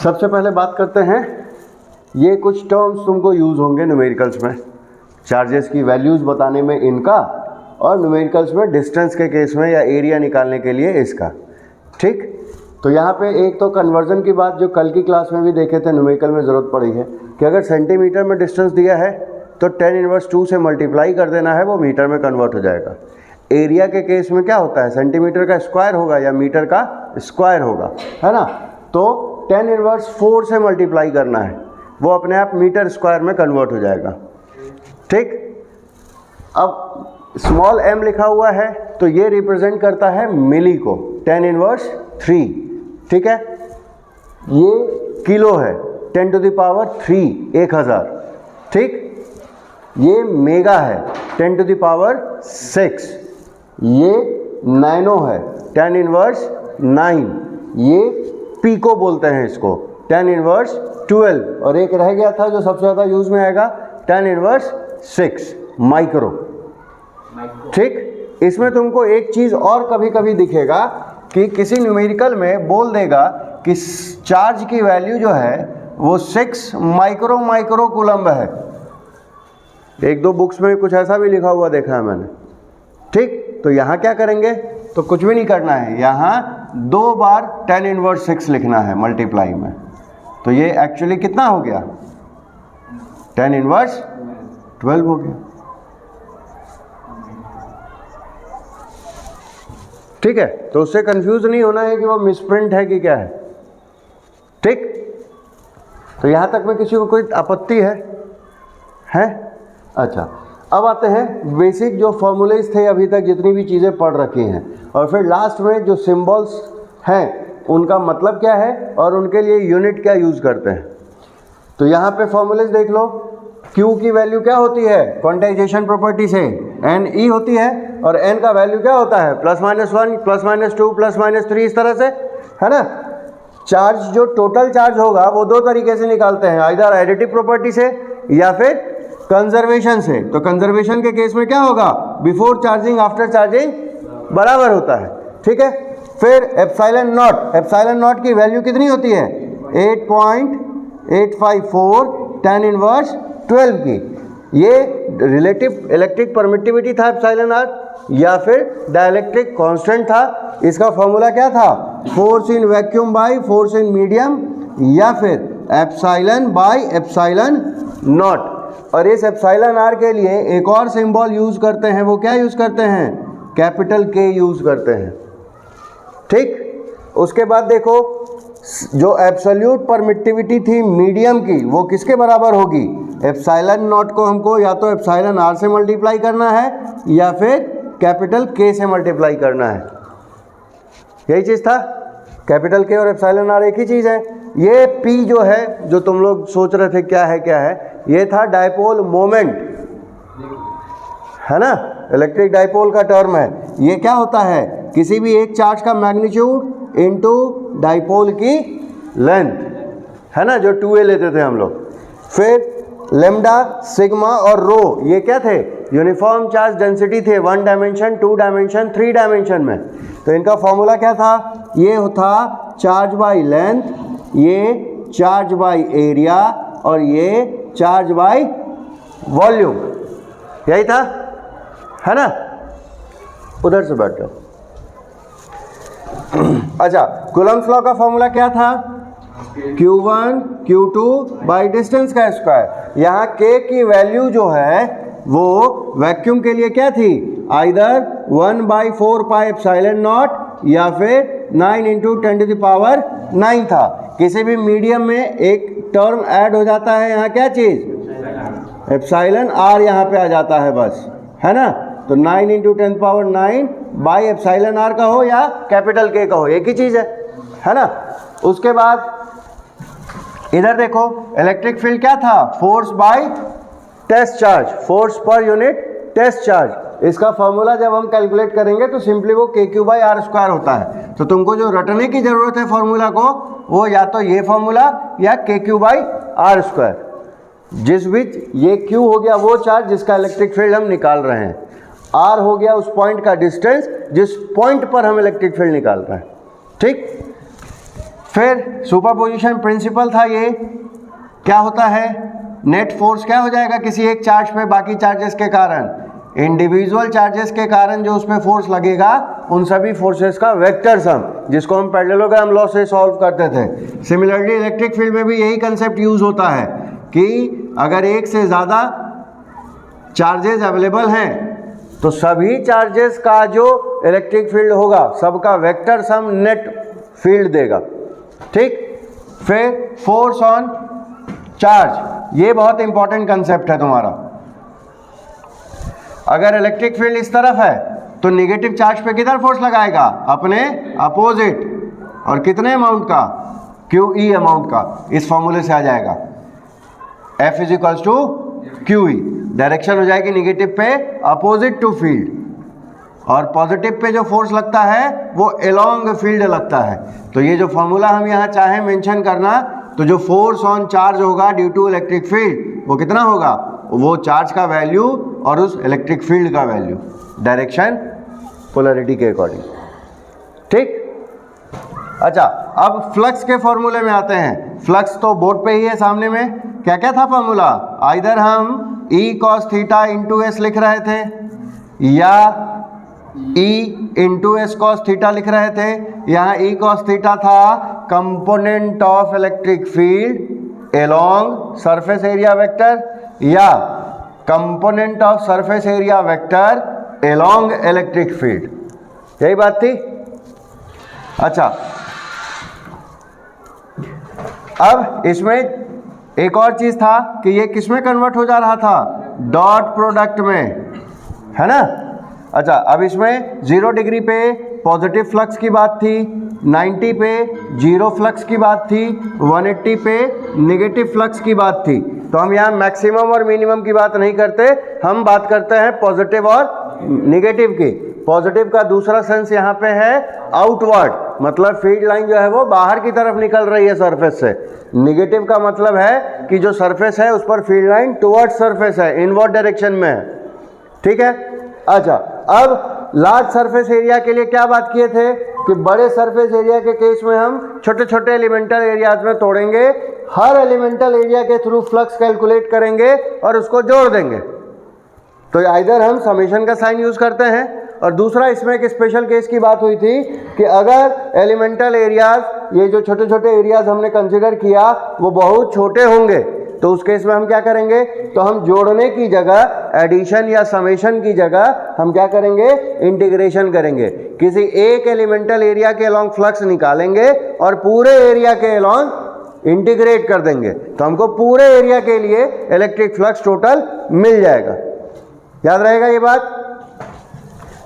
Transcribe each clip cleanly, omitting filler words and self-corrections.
सबसे पहले बात करते हैं, ये कुछ टर्म्स तुमको यूज़ होंगे न्यूमेरिकल्स में, चार्जेस की वैल्यूज़ बताने में इनका, और न्यूमेरिकल्स में डिस्टेंस के केस में या एरिया निकालने के लिए इसका। ठीक, तो यहाँ पे एक तो कन्वर्जन की बात जो कल की क्लास में भी देखे थे, न्यूमेरिकल में ज़रूरत पड़ी है कि अगर सेंटीमीटर में डिस्टेंस दिया है तो 10⁻² से मल्टीप्लाई कर देना है, वो मीटर में कन्वर्ट हो जाएगा। एरिया के केस में क्या होता है, सेंटीमीटर का स्क्वायर होगा या मीटर का स्क्वायर होगा, है ना। तो 10⁻⁴ से मल्टीप्लाई करना है, वो अपने आप मीटर स्क्वायर में कन्वर्ट हो जाएगा। ठीक, अब स्मॉल m लिखा हुआ है तो ये रिप्रेजेंट करता है मिली को, 10⁻3। ठीक है, ये किलो है, 10⁻3 1000। ठीक, ये मेगा है, 10⁻6। ये नैनो है, 10⁻9। ये पीको बोलते हैं इसको, 10⁻12। और एक रह गया था जो सबसे ज़्यादा यूज़ में आएगा, 10⁻6 माइक्रो। ठीक, इसमें तुमको एक चीज़ और कभी कभी दिखेगा कि किसी न्यूमेरिकल में बोल देगा कि चार्ज की वैल्यू जो है वो 6 माइक्रो कूलम्ब है। एक दो बुक्स में कुछ ऐसा भी लिखा हुआ देखा है मैंने। ठीक, तो यहाँ क्या करेंगे, तो कुछ भी नहीं करना है, यहाँ 2 बार 10⁻6 लिखना है मल्टीप्लाई में। तो ये एक्चुअली कितना हो गया, 10⁻12 हो गया। ठीक है, तो उससे कंफ्यूज नहीं होना है कि वो मिसप्रिंट है कि क्या है। ठीक, तो यहाँ तक में किसी को कोई आपत्ति है? अच्छा, अब आते हैं बेसिक जो फॉर्मूलेज थे अभी तक जितनी भी चीज़ें पढ़ रखी हैं, और फिर लास्ट में जो सिंबल्स हैं उनका मतलब क्या है और उनके लिए यूनिट क्या यूज़ करते हैं। तो यहाँ पे फॉर्मूलेज देख लो। Q की वैल्यू क्या होती है, क्वांटाइजेशन प्रॉपर्टी से NE होती है, और N का वैल्यू क्या होता है, +-1 +-2 +-3, इस तरह से, है ना। चार्ज जो टोटल चार्ज होगा वो दो तरीके से निकालते हैं, आइदर एडिटिव प्रॉपर्टी से या फिर कंजर्वेशन से। तो कंजर्वेशन के केस में क्या होगा, बिफोर चार्जिंग आफ्टर चार्जिंग बराबर होता है। ठीक है, फिर एप्सिलॉन नॉट की वैल्यू कितनी होती है, 8.854 10⁻12 की। ये रिलेटिव इलेक्ट्रिक परमिटिविटी था एप्सिलॉन आर, या फिर डाइलेक्ट्रिक कांस्टेंट था। इसका फॉर्मूला क्या था, force in vacuum by force in medium, या फिर एप्सिलॉन बाय एप्सिलॉन नॉट। और इस एप्सिलॉन आर के लिए एक और सिंबल यूज करते हैं, वो क्या यूज करते हैं, कैपिटल K यूज करते हैं। ठीक, उसके बाद देखो जो एब्सोल्यूट परमिटिविटी थी मीडियम की, वो किसके बराबर होगी, एप्सिलॉन नॉट को हमको या तो एप्सिलॉन आर से मल्टीप्लाई करना है या फिर कैपिटल K से मल्टीप्लाई करना है। यही चीज़ था, कैपिटल K और एप्सिलॉन आर एक ही चीज़ है। ये P जो है, जो तुम लोग सोच रहे थे क्या है, ये था डायपोल मोमेंट, है ना, इलेक्ट्रिक डायपोल का टर्म है। ये क्या होता है, किसी भी एक चार्ज का मैग्नीट्यूड इनटू डायपोल की लेंथ, है ना, जो 2a लेते थे हम लोग। फिर लेम्डा, सिग्मा और रो, ये क्या थे, यूनिफॉर्म चार्ज डेंसिटी थे, 1 डायमेंशन, 2 डायमेंशन, 3 डायमेंशन में। तो इनका फॉर्मूला क्या था, ये था चार्ज बाय लेंथ, ये चार्ज बाय एरिया, और ये चार्ज बाय वॉल्यूम। यही था, है ना। उधर से बैठ जाओ। अच्छा, कूलम्ब्स लॉ का फॉर्मूला क्या था, Q1 Q2 बाई डिस्टेंस का स्क्वायर। यहाँ K की वैल्यू जो है वो वैक्यूम के लिए क्या थी, आइदर 1/4 पाई एप्सिलॉन नॉट या फिर 9 × 10⁹ था। किसी भी मीडियम में एक टर्म ऐड हो जाता है, यहाँ क्या चीज़, एप्सिलॉन आर यहाँ पे आ जाता है बस, है ना। तो 9 × 10⁹ बाई एप्सिलॉन आर का हो या कैपिटल K का हो, एक ही चीज़ है ना। उसके बाद इधर देखो, इलेक्ट्रिक फील्ड क्या था, force by test charge, force per unit test charge. इसका फॉर्मूला जब हम कैलकुलेट करेंगे तो सिंपली वो KQ/R² होता है। तो तुमको जो रटने की ज़रूरत है फॉर्मूला को, वो या तो ये फॉर्मूला या KQ/R², जिस बीच ये Q हो गया वो चार्ज जिसका इलेक्ट्रिक फील्ड हम निकाल रहे हैं, R हो गया उस पॉइंट का डिस्टेंस जिस पॉइंट पर हम इलेक्ट्रिक फील्ड निकाल रहे हैं। ठीक, फिर सुपरपोजिशन प्रिंसिपल था ये, क्या होता है, नेट फोर्स क्या हो जाएगा किसी एक चार्ज पे बाकी चार्जेस के कारण, इंडिविजुअल चार्जेस के कारण जो उस पर फोर्स लगेगा उन सभी फोर्सेस का वेक्टर सम, जिसको हम पैरेललोग्राम लॉ से सॉल्व करते थे। सिमिलरली इलेक्ट्रिक फील्ड में भी यही कंसेप्ट यूज होता है कि अगर एक से ज़्यादा चार्जेस अवेलेबल हैं तो सभी चार्जेस का जो इलेक्ट्रिक फील्ड होगा सबका वेक्टर सम नेट फील्ड देगा। ठीक, फिर फोर्स ऑन चार्ज, ये बहुत इंपॉर्टेंट कंसेप्ट है तुम्हारा। अगर इलेक्ट्रिक फील्ड इस तरफ है तो निगेटिव चार्ज पे किधर फोर्स लगाएगा, अपने अपोजिट, और कितने अमाउंट का, QE अमाउंट का, इस फॉर्मूले से आ जाएगा F is to QE। Direction हो जाएगी निगेटिव पे अपोजिट टू फील्ड, और पॉजिटिव पे जो फोर्स लगता है वो अलोंग फील्ड लगता है। तो ये जो फॉर्मूला हम यहाँ चाहें मेंशन करना, तो जो फोर्स ऑन चार्ज होगा ड्यू टू इलेक्ट्रिक फील्ड वो कितना होगा, वो चार्ज का वैल्यू और उस इलेक्ट्रिक फील्ड का वैल्यू, डायरेक्शन पोलैरिटी के अकॉर्डिंग। ठीक, अच्छा अब फ्लक्स के फॉर्मूले में आते हैं। फ्लक्स तो बोर्ड पे ही है सामने में, क्या क्या था फॉर्मूला, आइदर हम E cos theta into S लिख रहे थे या E into S cos theta लिख रहे थे। यहाँ E cos थीटा था component of electric field along surface area vector, या component of surface area vector along electric field, यही बात थी। अच्छा, अब इसमें एक और चीज था कि ये किस में कन्वर्ट हो जा रहा था, डॉट प्रोडक्ट में, है ना। अच्छा, अब इसमें 0 डिग्री पे पॉजिटिव फ्लक्स की बात थी, 90 पे जीरो फ्लक्स की बात थी, 180 पे नेगेटिव फ्लक्स की बात थी। तो हम यहाँ मैक्सिमम और मिनिमम की बात नहीं करते, हम बात करते हैं पॉजिटिव और नेगेटिव की। पॉजिटिव का दूसरा सेंस यहाँ पे है आउटवर्ड, मतलब फील्ड लाइन जो है वो बाहर की तरफ निकल रही है सरफेस से। नेगेटिव का मतलब है कि जो सरफेस है उस पर फील्ड लाइन टुवर्ड सरफेस है, इनवर्ड डायरेक्शन में है। ठीक है। अच्छा, अब लार्ज सरफेस एरिया के लिए क्या बात किए थे कि बड़े सरफेस एरिया के केस में हम छोटे छोटे एलिमेंटल एरियाज में तोड़ेंगे, हर एलिमेंटल एरिया के थ्रू फ्लक्स कैलकुलेट करेंगे और उसको जोड़ देंगे। तो आइदर हम समेशन का साइन यूज करते हैं, और दूसरा इसमें एक स्पेशल केस की बात हुई थी कि अगर एलिमेंटल एरियाज, ये जो छोटे छोटे एरियाज हमने कंसिडर किया वो बहुत छोटे होंगे, तो उस केस में हम क्या करेंगे, तो हम जोड़ने की जगह, एडिशन या समेशन की जगह हम क्या करेंगे, इंटीग्रेशन करेंगे। किसी एक एलिमेंटल एरिया के अलॉन्ग फ्लक्स निकालेंगे और पूरे एरिया के अलॉन्ग इंटीग्रेट कर देंगे, तो हमको पूरे एरिया के लिए इलेक्ट्रिक फ्लक्स टोटल मिल जाएगा। याद रहेगा ये बात।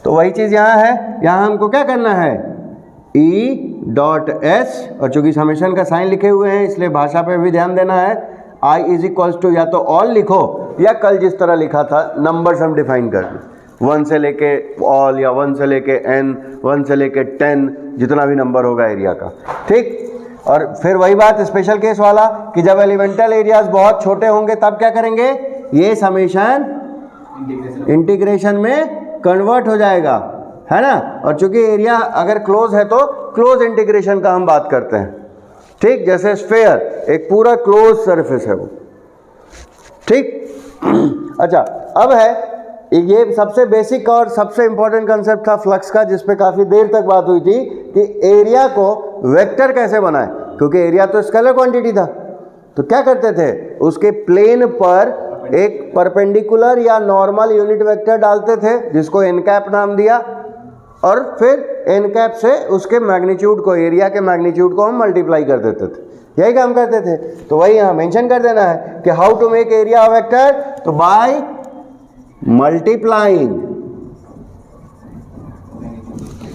तो वही चीज यहाँ है, यहाँ हमको क्या करना है, E डॉट एस, और चूंकि समेशन का साइन लिखे हुए हैं इसलिए भाषा पे भी ध्यान देना है। I इज इक्वल्स टू या तो ऑल लिखो या कल जिस तरह लिखा था नंबर्स हम डिफाइन कर दें, 1 से लेके ऑल या 1 से लेके n, 1 से लेके 10, जितना भी नंबर होगा एरिया का। ठीक। और फिर वही बात स्पेशल केस वाला कि जब एलिमेंटल एरियाज बहुत छोटे होंगे तब क्या करेंगे, ये समेशन इंटीग्रेशन में कन्वर्ट हो जाएगा, है ना। और चूंकि एरिया अगर क्लोज है तो क्लोज इंटीग्रेशन का हम बात करते हैं। ठीक, जैसे स्फेयर एक पूरा क्लोज सरफेस है वो। ठीक। अच्छा, अब है ये सबसे बेसिक और सबसे इंपॉर्टेंट कंसेप्ट था फ्लक्स का, जिस पे काफी देर तक बात हुई थी कि एरिया को वेक्टर कैसे बनाए, क्योंकि एरिया तो स्केलर क्वांटिटी था। तो क्या करते थे, उसके प्लेन पर एक परपेंडिकुलर या नॉर्मल यूनिट वेक्टर डालते थे जिसको एन कैप नाम दिया, और फिर एन कैप से उसके मैग्नीट्यूड को, एरिया के मैग्नीट्यूड को हम मल्टीप्लाई कर देते थे। यही काम करते थे। तो वही यहाँ मेंशन कर देना है कि how to make area vector, तो by multiplying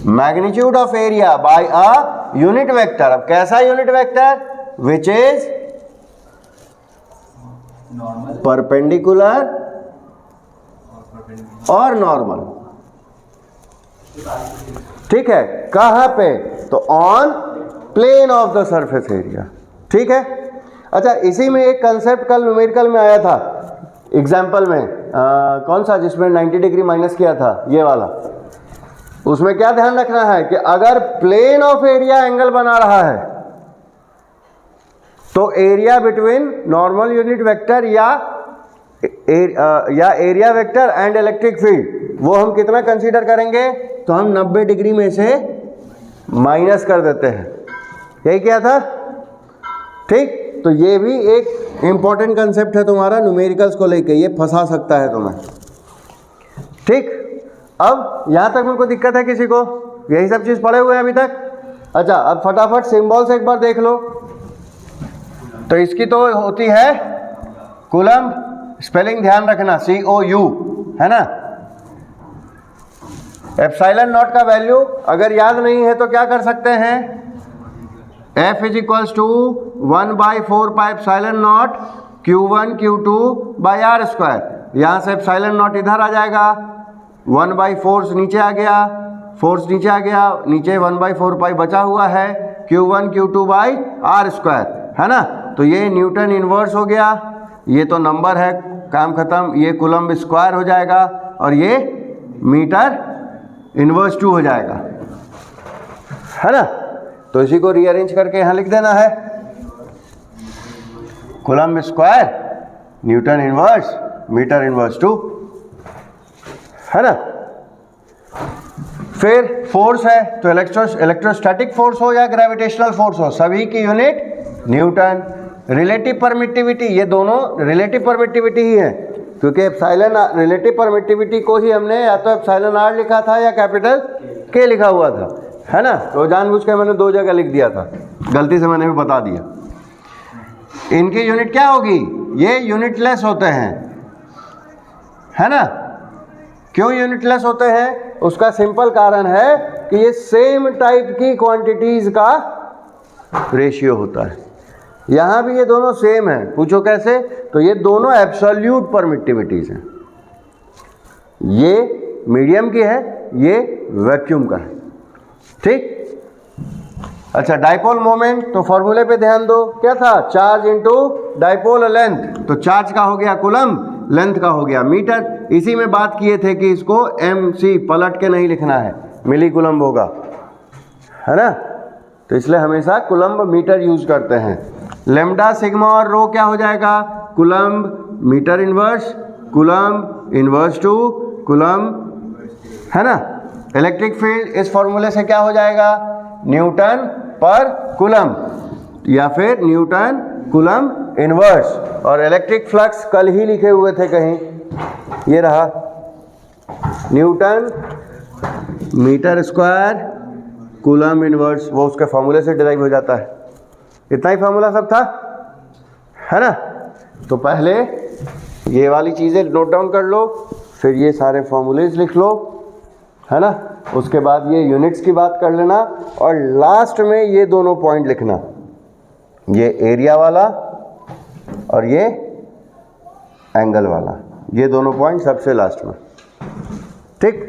magnitude of area by a unit vector. अब कैसा unit vector, which is perpendicular और नॉर्मल। ठीक है, कहां पे, तो on plane of the surface area. ठीक है। अच्छा, इसी में एक कंसेप्ट कल न्यूमेरिकल में आया था एग्जाम्पल में, कौन सा, जिसमें 90 डिग्री माइनस किया था, ये वाला। उसमें क्या ध्यान रखना है कि अगर प्लेन ऑफ एरिया एंगल बना रहा है तो area between normal unit vector या area vector and electric field वो हम कितना कंसीडर करेंगे, तो हम 90 डिग्री में से माइनस कर देते हैं। यही क्या था, ठीक। तो ये भी एक इंपॉर्टेंट कंसेप्ट है तुम्हारा न्यूमेरिकल्स को लेके, ये फंसा सकता है तुम्हें, ठीक। अब यहाँ तक में कोई दिक्कत है किसी को, यही सब चीज़ पढ़े हुए हैं अभी तक। अच्छा, अब फटाफट सिंबल्स एक बार देख लो। तो इसकी तो होती है कूलम्ब, स्पेलिंग ध्यान रखना COU, है ना। एप्सिलॉन नॉट का वैल्यू अगर याद नहीं है तो क्या कर सकते हैं, F is equals to 1/4 pi epsilon not Q1 Q2 by R square. यहाँ से एप्सिलॉन नॉट इधर आ जाएगा, 1/4 नीचे आ गया, फोर्स नीचे आ गया, नीचे 1/4 पाई बचा हुआ है, Q1 Q2 by R square, है ना। तो ये न्यूटन इनवर्स हो गया, ये तो नंबर है, काम खत्म। ये कूलम्ब स्क्वायर हो जाएगा और ये मीटर इनवर्स 2 हो जाएगा, है ना। तो इसी को रीअरेंज करके यहाँ लिख देना है, coulomb square newton inverse meter inverse 2, है ना। फिर फोर्स है, तो इलेक्ट्रोस्टैटिक फोर्स हो या ग्रेविटेशनल फोर्स हो, सभी की यूनिट न्यूटन। रिलेटिव परमिटिविटी, ये दोनों रिलेटिव परमिटिविटी ही है, क्योंकि एप्सिलॉन रिलेटिव परमिटिविटी को ही हमने या तो एप्सिलॉन R लिखा था या कैपिटल K लिखा हुआ था, है ना। तो जानबूझ के मैंने 2 जगह लिख दिया था, गलती से मैंने भी बता दिया। इनकी यूनिट क्या होगी, ये यूनिटलेस होते हैं, है ना। क्यों यूनिटलेस होते हैं, उसका सिंपल कारण है कि ये सेम टाइप की क्वांटिटीज का रेशियो होता है। यहाँ भी ये दोनों सेम है, पूछो कैसे, तो ये दोनों एब्सोल्यूट परमिटिविटीज हैं। ये मीडियम की है, ये वैक्यूम का है, ठीक। अच्छा, डाइपोल मोमेंट, तो फॉर्मूले पे ध्यान दो, क्या था, चार्ज इनटू डाइपोल लेंथ। तो चार्ज का हो गया कूलम्ब, लेंथ का हो गया मीटर। इसी में बात किए थे कि इसको MC पलट के नहीं लिखना है, मिली कूलम्ब होगा, है ना। तो इसलिए हमेशा कूलम्ब मीटर यूज करते हैं। लैम्डा सिग्मा और रो क्या हो जाएगा, coulomb meter inverse, coulomb inverse 2 coulomb, है ना। इलेक्ट्रिक फील्ड इस फॉर्मूले से क्या हो जाएगा, न्यूटन पर कूलम्ब या फिर न्यूटन कूलम्ब इनवर्स। और इलेक्ट्रिक फ्लक्स कल ही लिखे हुए थे कहीं, ये रहा, newton meter square coulomb inverse, वो उसके फॉर्मूले से डिराइव हो जाता है। इतना ही फॉर्मूला सब था, है ना। तो पहले ये वाली चीज़ें नोट डाउन कर लो, फिर ये सारे फॉर्मूलेज लिख लो, है ना। उसके बाद ये यूनिट्स की बात कर लेना, और लास्ट में ये दोनों पॉइंट लिखना, ये एरिया वाला और ये एंगल वाला, ये दोनों पॉइंट सबसे लास्ट में, ठीक।